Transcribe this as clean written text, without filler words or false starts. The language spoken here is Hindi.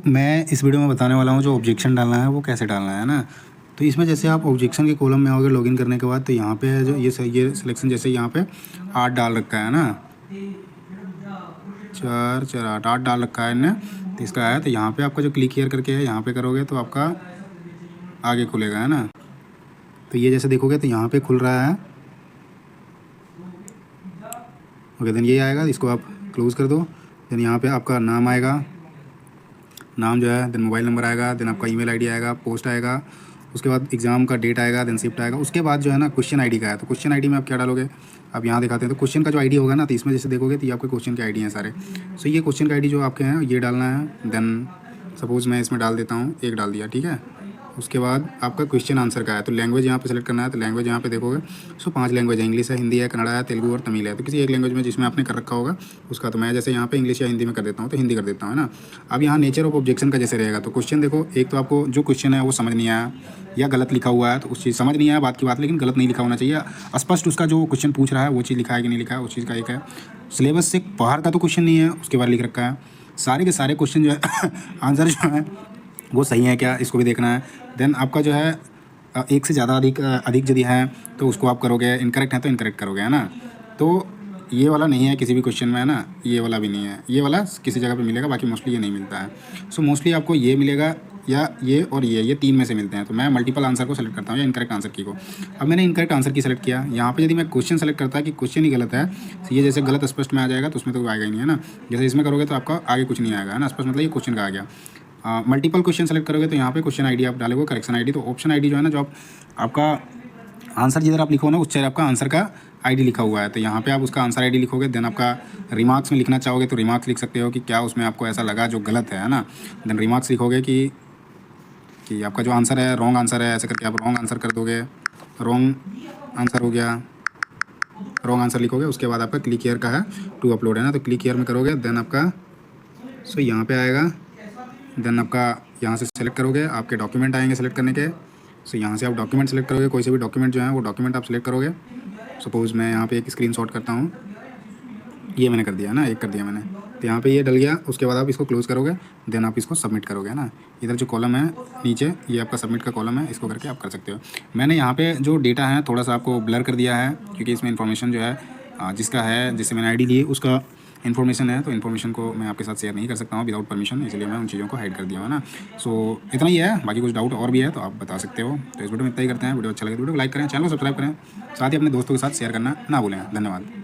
मैं इस वीडियो में बताने वाला हूँ जो ऑब्जेक्शन डालना है वो कैसे डालना है ना। तो इसमें जैसे आप ऑब्जेक्शन के कॉलम में आओगे लॉगिन करने के बाद, तो यहाँ पे है जो ये सिलेक्शन जैसे यहाँ पे 8 डाल रखा है ना, 4 4 8 डाल रखा है इनने। तो इसका है, तो यहाँ पे आपका जो क्लिक हियर करके है यहाँ पे करोगे तो आपका आगे खुलेगा है ना। तो ये जैसे देखोगे तो यहाँ पे खुल रहा है। ओके, देन ये आएगा, इसको आप क्लोज़ कर दो। देन यहाँ पे आपका नाम आएगा, नाम जो है, देन मोबाइल नंबर आएगा, देन आपका ईमेल आईडी आएगा, पोस्ट आएगा, उसके बाद एग्ज़ाम का डेट आएगा, देन शिफ्ट आएगा। उसके बाद जो है ना क्वेश्चन आईडी का है। तो क्वेश्चन आईडी में आप क्या डालोगे, आप यहाँ दिखाते हैं। तो क्वेश्चन का जो आईडी होगा ना, तो इसमें जैसे देखोगे तो ये आपके क्वेश्चन के आईडी हैं सारे। सो ये क्वेश्चन का आईडी जो आपके हैं ये डालना है। देन सपोज़ मैं इसमें डाल देता हूँ, 1 डाल दिया, ठीक है। उसके बाद आपका क्वेश्चन आंसर का है, तो लैंग्वेज यहाँ पे सेलेक्ट करना है। तो लैंग्वेज यहाँ पे देखोगे 5 लैंग्वेज है, इंग्लिश है, हिंदी है, कन्नड़ा है, तेलुगु और तमिल है। तो किसी एक लैंग्वेज में जिसमें आपने कर रखा होगा उसका, तो मैं जैसे यहाँ पे इंग्लिश या हिंदी में कर देता हूँ, तो हिंदी कर देता हूँ, है ना। अब यहाँ नेचर ऑफ ऑब्जेक्शन का जैसे रहेगा, तो क्वेश्चन देखो, एक तो आपको जो क्वेश्चन है वो समझ नहीं आया या गलत लिखा हुआ है, तो उस चीज़ समझ नहीं आया बात की बात, लेकिन गलत नहीं लिखा होना चाहिए। स्पष्ट उसका जो क्वेश्चन पूछ रहा है वो चीज़ लिखा है कि नहीं लिखा है, उस चीज़ का एक है। सिलेबस से बाहर का तो क्वेश्चन नहीं है, उसके बाद लिख रखा है। सारे के सारे क्वेश्चन जो है आंसर जो है वो सही है क्या, इसको भी देखना है। देन आपका जो है एक से ज़्यादा अधिक यदि है तो उसको आप करोगे, इनकरेक्ट है तो इनकरेक्ट करोगे, है ना। तो ये वाला नहीं है किसी भी क्वेश्चन में, है ना, ये वाला भी नहीं है, ये वाला किसी जगह पे मिलेगा, बाकी मोस्टली ये नहीं मिलता है। सो मोस्टली आपको ये मिलेगा या ये और ये 3 में से मिलते हैं। तो मैं मल्टीपल आंसर को सेलेक्ट करता हूँ या इनकरेक्ट आंसर की को। अब मैंने इनकरेक्ट आंसर की सेलेक्ट किया। यहाँ पे यदि मैं क्वेश्चन सेलेक्ट करता है कि क्वेश्चन ही गलत है, तो ये जैसे गलत स्पष्ट में आ जाएगा, तो उसमें तो आएगा ही नहीं, है ना। जैसे इसमें करोगे तो आपका आगे कुछ नहीं आएगा, है ना। स्पष्ट मतलब ये क्वेश्चन का आ गया। मल्टीपल क्वेश्चन सेलेक्ट करोगे तो यहाँ पे क्वेश्चन आईडी आप डालोगे, करेक्शन आईडी। तो ऑप्शन आईडी जो है ना, जो आपका आंसर जिधर आप लिखो ना उस साइड आपका आंसर का आईडी लिखा हुआ है, तो यहाँ पे आप उसका आंसर आईडी लिखोगे। देन आपका रिमार्क्स में लिखना चाहोगे तो रिमार्क्स लिख सकते हो कि क्या उसमें आपको ऐसा लगा जो गलत है ना। देन रिमार्क्स लिखोगे कि आपका जो आंसर है रॉन्ग आंसर है, ऐसे करके आप रॉन्ग आंसर कर दोगे। रॉन्ग आंसर हो गया, रॉन्ग आंसर लिखोगे। उसके बाद आपका क्लिक हियर का है टू अपलोड, है ना। तो क्लिक हियर में करोगे, देन आपका यहाँ पे आएगा। देन आपका यहाँ से सेलेक्ट करोगे, आपके डॉक्यूमेंट आएंगे सेलेक्ट करने के। यहाँ से आप डॉक्यूमेंट सेलेक्ट करोगे, कोई से भी डॉक्यूमेंट जो है वो डॉक्यूमेंट आप सेलेक्ट करोगे। सपोज़ मैं यहाँ पे एक स्क्रीनशॉट करता हूँ, ये मैंने कर दिया है ना, एक कर दिया मैंने। तो यहाँ पे ये डल गया। उसके बाद आप इसको क्लोज़ करोगे, देन आप इसको सबमिट करोगे, है ना। इधर जो कॉलम है नीचे, ये आपका सबमिट का कॉलम है, इसको करके आप कर सकते हो। मैंने यहाँ पे जो डेटा है थोड़ा सा आपको ब्लर कर दिया है, क्योंकि इसमें इन्फॉर्मेशन जो है जिसका है, जिससे मैंने आईडी ली उसका इन्फॉर्मेशन है, तो इन्फॉर्मेशन को मैं आपके साथ शेयर नहीं कर सकता हूँ विदाउट परमिशन, इसलिए मैं उन चीज़ों को हाइड कर दिया हूँ, है ना। सो इतना ही है, बाकी कुछ डाउट और भी है तो आप बता सकते हो। तो इस वीडियो में इतना ही करते हैं। वीडियो अच्छा लगे तो वीडियो को लाइक करें, चैनल को सब्सक्राइब करें, साथ ही अपने दोस्तों के साथ शेयर करना ना भूलें। धन्यवाद।